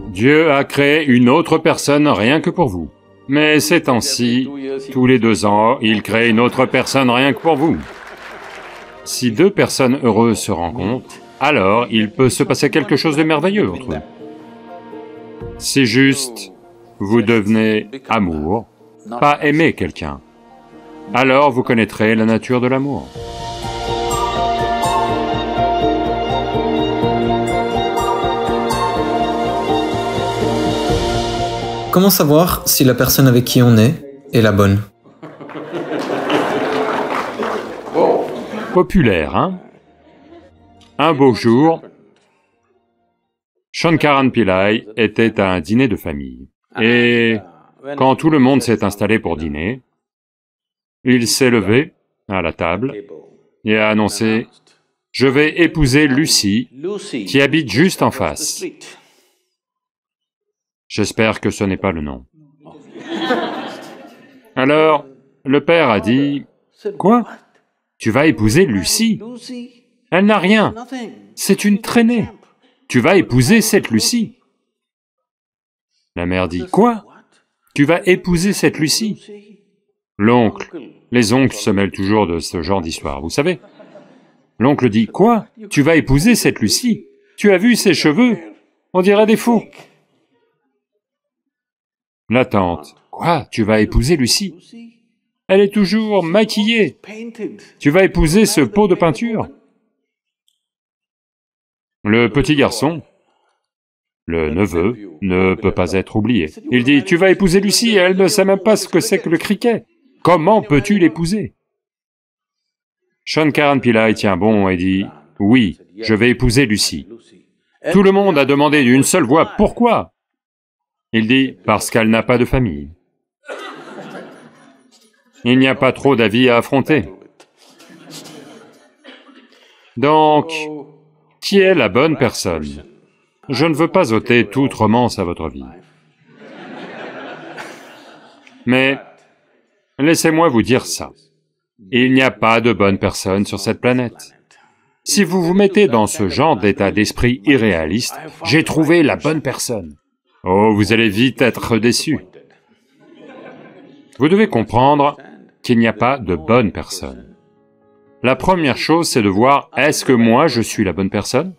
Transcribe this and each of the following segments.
Dieu a créé une autre personne rien que pour vous. Mais ces temps-ci, tous les 2 ans, il crée une autre personne rien que pour vous. Si 2 personnes heureuses se rencontrent, alors il peut se passer quelque chose de merveilleux entre eux. C'est juste, vous devenez amour, pas aimer quelqu'un. Alors vous connaîtrez la nature de l'amour. Comment savoir si la personne avec qui on est la bonne? Populaire, hein? Un beau jour, Shankaran Pillai était à un dîner de famille. Et quand tout le monde s'est installé pour dîner, il s'est levé à la table et a annoncé « Je vais épouser Lucie, qui habite juste en face. » J'espère que ce n'est pas le nom. Alors, le père a dit, « Quoi? Tu vas épouser Lucie? Elle n'a rien, c'est une traînée. Tu vas épouser cette Lucie. » La mère dit, « Quoi? Tu vas épouser cette Lucie? » L'oncle, les oncles se mêlent toujours de ce genre d'histoire, vous savez. L'oncle dit, « Quoi? Tu vas épouser cette Lucie? Tu as vu ses cheveux? On dirait des fous. » La tante, « Quoi? Tu vas épouser Lucie? Elle est toujours maquillée. Tu vas épouser ce pot de peinture. » Le petit garçon, le neveu, ne peut pas être oublié. Il dit, « Tu vas épouser Lucie, elle ne sait même pas ce que c'est que le cricket. Comment peux-tu l'épouser? » Shankaran Pillai tient bon et dit, « Oui, je vais épouser Lucie. » Tout le monde a demandé d'une seule voix, « Pourquoi ?» Il dit, « Parce qu'elle n'a pas de famille. » Il n'y a pas trop d'avis à affronter. Donc, qui est la bonne personne? Je ne veux pas ôter toute romance à votre vie. Mais, laissez-moi vous dire ça. Il n'y a pas de bonne personne sur cette planète. Si vous vous mettez dans ce genre d'état d'esprit irréaliste, « J'ai trouvé la bonne personne », oh, vous allez vite être déçu. Vous devez comprendre qu'il n'y a pas de bonne personne. La première chose, c'est de voir, est-ce que moi je suis la bonne personne?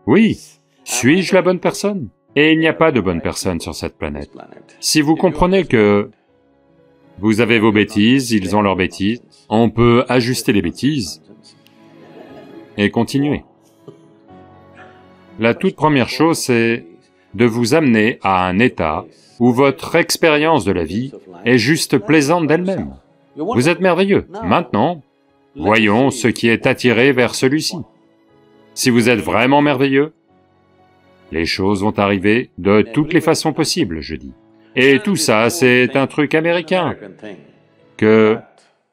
Oui, suis-je la bonne personne? Et il n'y a pas de bonne personne sur cette planète. Si vous comprenez que vous avez vos bêtises, ils ont leurs bêtises, on peut ajuster les bêtises et continuer. La toute première chose, c'est de vous amener à un état où votre expérience de la vie est juste plaisante d'elle-même. Vous êtes merveilleux. Maintenant, voyons ce qui est attiré vers celui-ci. Si vous êtes vraiment merveilleux, les choses vont arriver de toutes les façons possibles, je dis. Et tout ça, c'est un truc américain, que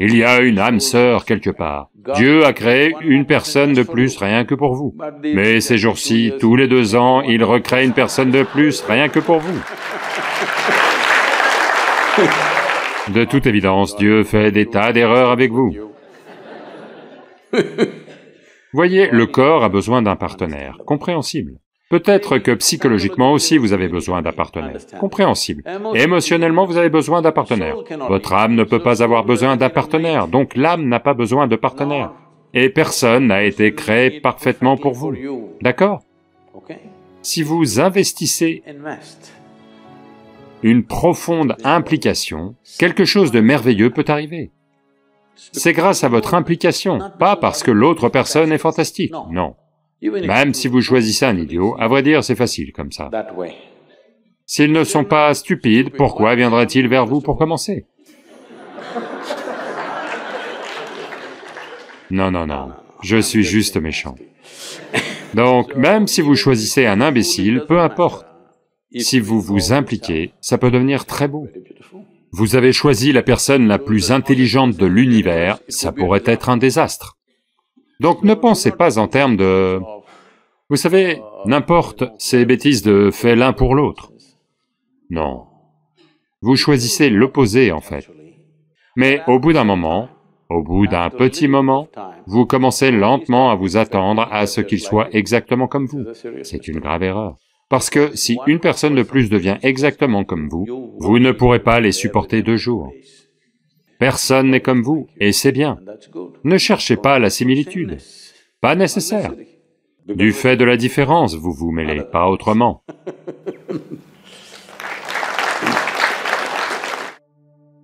il y a une âme sœur quelque part. Dieu a créé une personne de plus rien que pour vous. Mais ces jours-ci, tous les 2 ans, il recrée une personne de plus rien que pour vous. De toute évidence, Dieu fait des tas d'erreurs avec vous. Voyez, le corps a besoin d'un partenaire, compréhensible. Peut-être que psychologiquement aussi vous avez besoin d'un partenaire, compréhensible. Émotionnellement vous avez besoin d'un partenaire. Votre âme ne peut pas avoir besoin d'un partenaire, donc l'âme n'a pas besoin de partenaire. Et personne n'a été créé parfaitement pour vous, d'accord? Si vous investissez une profonde implication, quelque chose de merveilleux peut arriver. C'est grâce à votre implication, pas parce que l'autre personne est fantastique, non. Même si vous choisissez un idiot, à vrai dire, c'est facile comme ça. S'ils ne sont pas stupides, pourquoi viendraient-ils vers vous pour commencer? Non, non, non, je suis juste méchant. Donc, même si vous choisissez un imbécile, peu importe. Si vous vous impliquez, ça peut devenir très beau. Vous avez choisi la personne la plus intelligente de l'univers, ça pourrait être un désastre. Donc ne pensez pas en termes de... Vous savez, n'importe ces bêtises de « fait l'un pour l'autre ». Non. Vous choisissez l'opposé en fait. Mais au bout d'un moment, au bout d'un petit moment, vous commencez lentement à vous attendre à ce qu'il soit exactement comme vous. C'est une grave erreur. Parce que si une personne de plus devient exactement comme vous, vous ne pourrez pas les supporter 2 jours. Personne n'est comme vous, et c'est bien. Ne cherchez pas la similitude, pas nécessaire. Du fait de la différence, vous vous mêlez, pas autrement.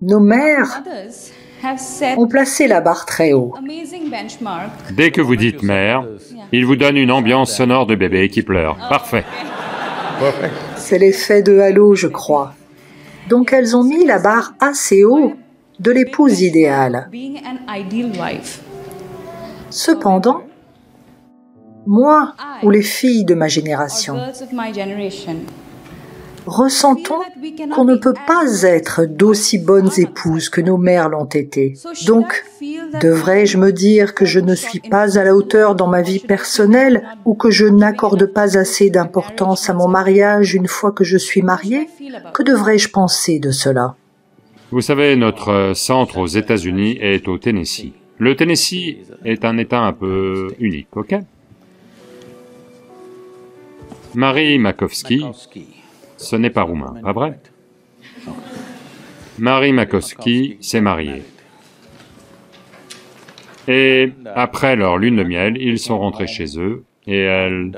Nos mères ont placé la barre très haut. Dès que vous dites mère, il vous donne une ambiance sonore de bébé qui pleure. Parfait. C'est l'effet de halo, je crois. Donc elles ont mis la barre assez haut de l'épouse idéale. Cependant, moi ou les filles de ma génération, ressentons qu'on ne peut pas être d'aussi bonnes épouses que nos mères l'ont été. Donc, devrais-je me dire que je ne suis pas à la hauteur dans ma vie personnelle ou que je n'accorde pas assez d'importance à mon mariage une fois que je suis mariée? Que devrais-je penser de cela? Vous savez, notre centre aux États-Unis est au Tennessee. Le Tennessee est un État un peu unique, ok? Marie Makowski, ce n'est pas roumain, pas vrai? Marie Makowski s'est mariée. Et après leur lune de miel, ils sont rentrés chez eux et elle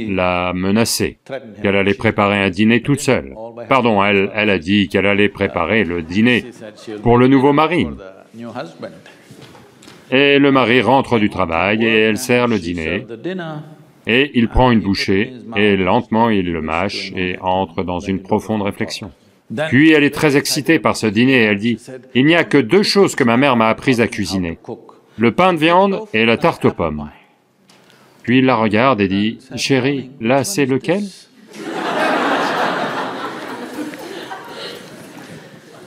l'a menacée, qu'elle allait préparer un dîner toute seule. Pardon, elle a dit qu'elle allait préparer le dîner pour le nouveau mari. Et le mari rentre du travail et elle sert le dîner. Et il prend une bouchée, et lentement il le mâche et entre dans une profonde réflexion. Puis elle est très excitée par ce dîner et elle dit, « Il n'y a que 2 choses que ma mère m'a appris à cuisiner, le pain de viande et la tarte aux pommes. » Puis il la regarde et dit, « Chérie, là c'est lequel ?»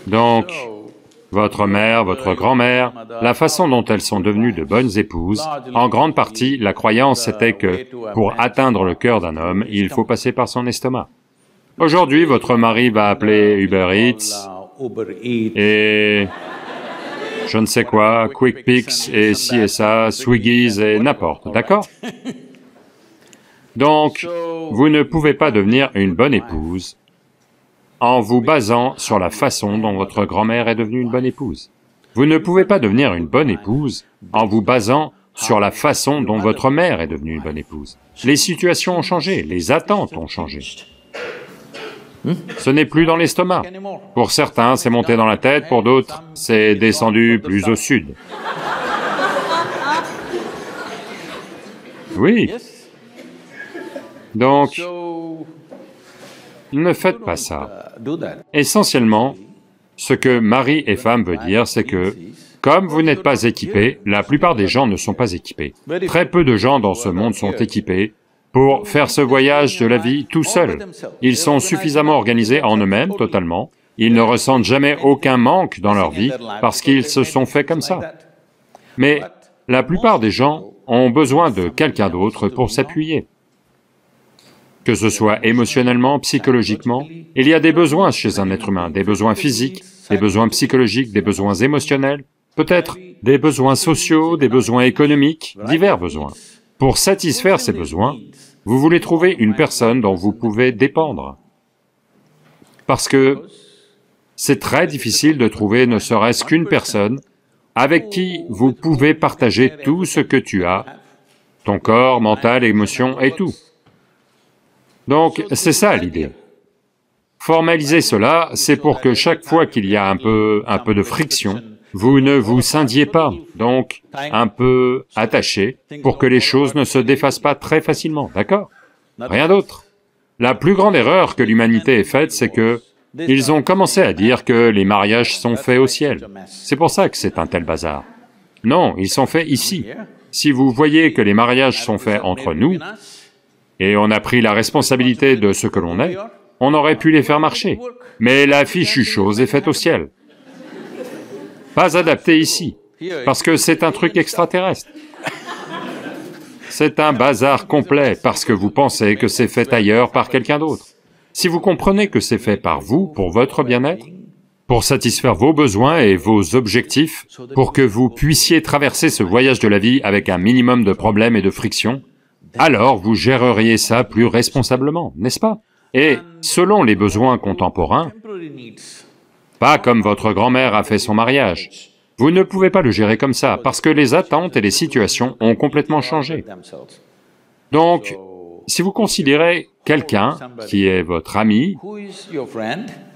Donc, votre mère, votre grand-mère, la façon dont elles sont devenues de bonnes épouses, en grande partie, la croyance était que, pour atteindre le cœur d'un homme, il faut passer par son estomac. Aujourd'hui, votre mari va appeler Uber Eats, et je ne sais quoi, Quick Picks, et ci et ça, Swiggies et n'importe, d'accord? Donc, vous ne pouvez pas devenir une bonne épouse en vous basant sur la façon dont votre grand-mère est devenue une bonne épouse. Vous ne pouvez pas devenir une bonne épouse en vous basant sur la façon dont votre mère est devenue une bonne épouse. Les situations ont changé, les attentes ont changé. Ce n'est plus dans l'estomac. Pour certains, c'est monté dans la tête, pour d'autres, c'est descendu plus au sud. Oui. Donc, ne faites pas ça. Essentiellement, ce que mari et femme veut dire, c'est que, comme vous n'êtes pas équipés, la plupart des gens ne sont pas équipés. Très peu de gens dans ce monde sont équipés pour faire ce voyage de la vie tout seuls. Ils sont suffisamment organisés en eux-mêmes, totalement. Ils ne ressentent jamais aucun manque dans leur vie parce qu'ils se sont faits comme ça. Mais la plupart des gens ont besoin de quelqu'un d'autre pour s'appuyer. Que ce soit émotionnellement, psychologiquement, il y a des besoins chez un être humain, des besoins physiques, des besoins psychologiques, des besoins émotionnels, peut-être des besoins sociaux, des besoins économiques, divers besoins. Pour satisfaire ces besoins, vous voulez trouver une personne dont vous pouvez dépendre. Parce que c'est très difficile de trouver ne serait-ce qu'une personne avec qui vous pouvez partager tout ce que tu as, ton corps, mental, émotion et tout. Donc, c'est ça l'idée. Formaliser cela, c'est pour que chaque fois qu'il y a un peu de friction, vous ne vous scindiez pas, donc un peu attaché, pour que les choses ne se défassent pas très facilement, d'accord? Rien d'autre. La plus grande erreur que l'humanité ait faite, c'est que ils ont commencé à dire que les mariages sont faits au ciel. C'est pour ça que c'est un tel bazar. Non, ils sont faits ici. Si vous voyez que les mariages sont faits entre nous, et on a pris la responsabilité de ce que l'on est, on aurait pu les faire marcher. Mais la fichue chose est faite au ciel. Pas adaptée ici, parce que c'est un truc extraterrestre. C'est un bazar complet, parce que vous pensez que c'est fait ailleurs par quelqu'un d'autre. Si vous comprenez que c'est fait par vous, pour votre bien-être, pour satisfaire vos besoins et vos objectifs, pour que vous puissiez traverser ce voyage de la vie avec un minimum de problèmes et de frictions, alors vous géreriez ça plus responsablement, n'est-ce pas? Et selon les besoins contemporains, pas comme votre grand-mère a fait son mariage. Vous ne pouvez pas le gérer comme ça, parce que les attentes et les situations ont complètement changé. Donc, si vous considérez quelqu'un qui est votre ami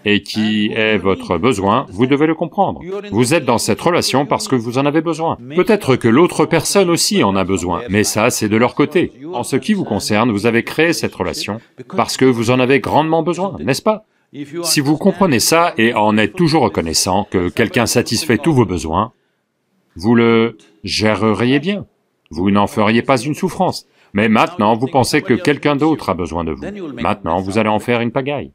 et qui est votre besoin, vous devez le comprendre. Vous êtes dans cette relation parce que vous en avez besoin. Peut-être que l'autre personne aussi en a besoin, mais ça, c'est de leur côté. En ce qui vous concerne, vous avez créé cette relation parce que vous en avez grandement besoin, n'est-ce pas? Si vous comprenez ça et en êtes toujours reconnaissant que quelqu'un satisfait tous vos besoins, vous le géreriez bien, vous n'en feriez pas une souffrance. Mais maintenant, vous pensez que quelqu'un d'autre a besoin de vous. Maintenant, vous allez en faire une pagaille.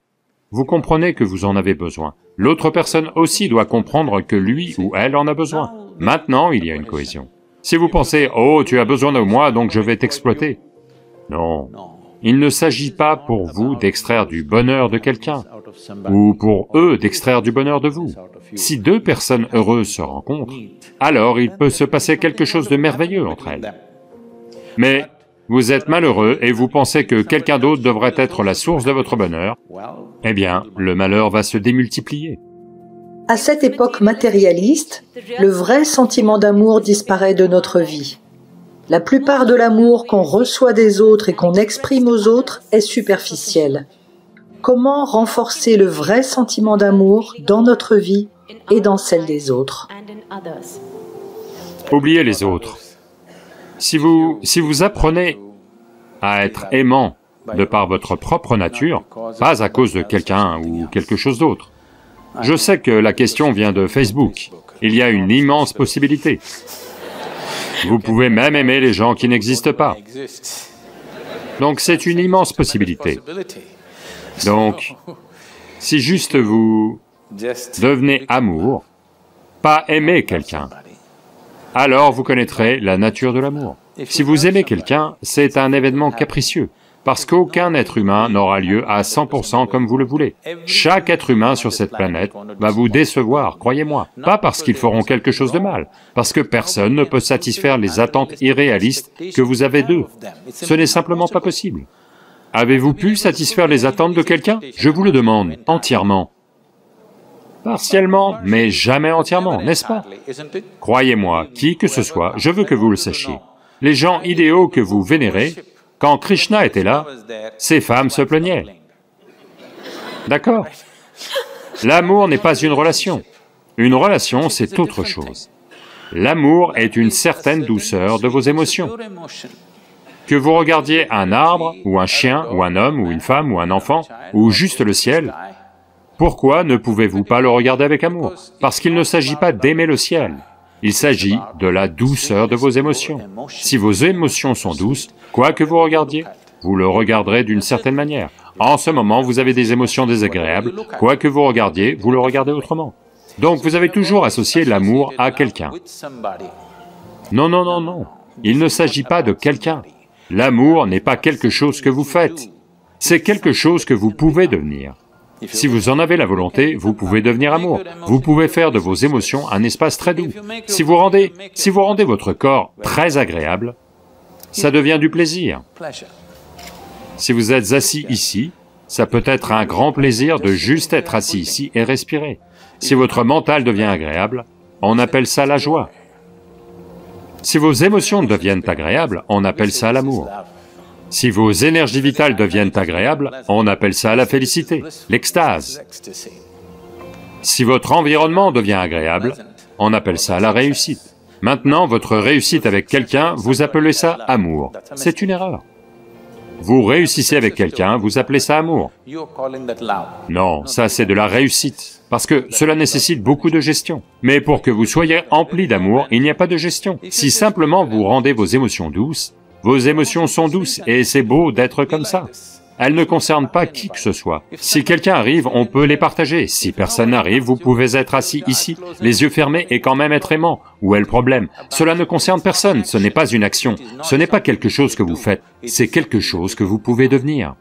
Vous comprenez que vous en avez besoin. L'autre personne aussi doit comprendre que lui ou elle en a besoin. Maintenant, il y a une cohésion. Si vous pensez, « Oh, tu as besoin de moi, donc je vais t'exploiter. » Non. Il ne s'agit pas pour vous d'extraire du bonheur de quelqu'un, ou pour eux d'extraire du bonheur de vous. Si deux personnes heureuses se rencontrent, alors il peut se passer quelque chose de merveilleux entre elles. Mais vous êtes malheureux et vous pensez que quelqu'un d'autre devrait être la source de votre bonheur, eh bien, le malheur va se démultiplier. À cette époque matérialiste, le vrai sentiment d'amour disparaît de notre vie. La plupart de l'amour qu'on reçoit des autres et qu'on exprime aux autres est superficiel. Comment renforcer le vrai sentiment d'amour dans notre vie et dans celle des autres? Oubliez les autres. Si vous apprenez à être aimant de par votre propre nature, pas à cause de quelqu'un ou quelque chose d'autre. Je sais que la question vient de Facebook. Il y a une immense possibilité. Vous pouvez même aimer les gens qui n'existent pas. Donc c'est une immense possibilité. Donc, si juste vous devenez amour, pas aimer quelqu'un, alors vous connaîtrez la nature de l'amour. Si vous aimez quelqu'un, c'est un événement capricieux, parce qu'aucun être humain n'aura lieu à 100% comme vous le voulez. Chaque être humain sur cette planète va vous décevoir, croyez-moi, pas parce qu'ils feront quelque chose de mal, parce que personne ne peut satisfaire les attentes irréalistes que vous avez d'eux. Ce n'est simplement pas possible. Avez-vous pu satisfaire les attentes de quelqu'un? Je vous le demande, entièrement. Partiellement, mais jamais entièrement, n'est-ce pas? Croyez-moi, qui que ce soit, je veux que vous le sachiez. Les gens idéaux que vous vénérez, quand Krishna était là, ces femmes se plaignaient. D'accord? L'amour n'est pas une relation. Une relation, c'est autre chose. L'amour est une certaine douceur de vos émotions. Que vous regardiez un arbre, ou un chien, ou un homme, ou une femme, ou un enfant, ou juste le ciel, pourquoi ne pouvez-vous pas le regarder avec amour? Parce qu'il ne s'agit pas d'aimer le ciel, il s'agit de la douceur de vos émotions. Si vos émotions sont douces, quoi que vous regardiez, vous le regarderez d'une certaine manière. En ce moment, vous avez des émotions désagréables, quoi que vous regardiez, vous le regardez autrement. Donc vous avez toujours associé l'amour à quelqu'un. Non, non, non, non, il ne s'agit pas de quelqu'un. L'amour n'est pas quelque chose que vous faites, c'est quelque chose que vous pouvez devenir. Si vous en avez la volonté, vous pouvez devenir amour. Vous pouvez faire de vos émotions un espace très doux. Si vous rendez votre corps très agréable, ça devient du plaisir. Si vous êtes assis ici, ça peut être un grand plaisir de juste être assis ici et respirer. Si votre mental devient agréable, on appelle ça la joie. Si vos émotions deviennent agréables, on appelle ça l'amour. Si vos énergies vitales deviennent agréables, on appelle ça la félicité, l'extase. Si votre environnement devient agréable, on appelle ça la réussite. Maintenant, votre réussite avec quelqu'un, vous appelez ça amour. C'est une erreur. Vous réussissez avec quelqu'un, vous appelez ça amour. Non, ça c'est de la réussite, parce que cela nécessite beaucoup de gestion. Mais pour que vous soyez empli d'amour, il n'y a pas de gestion. Si simplement vous rendez vos émotions douces, vos émotions sont douces et c'est beau d'être comme ça. Elles ne concernent pas qui que ce soit. Si quelqu'un arrive, on peut les partager. Si personne n'arrive, vous pouvez être assis ici, les yeux fermés et quand même être aimant. Où est le problème? Cela ne concerne personne, ce n'est pas une action, ce n'est pas quelque chose que vous faites, c'est quelque chose que vous pouvez devenir.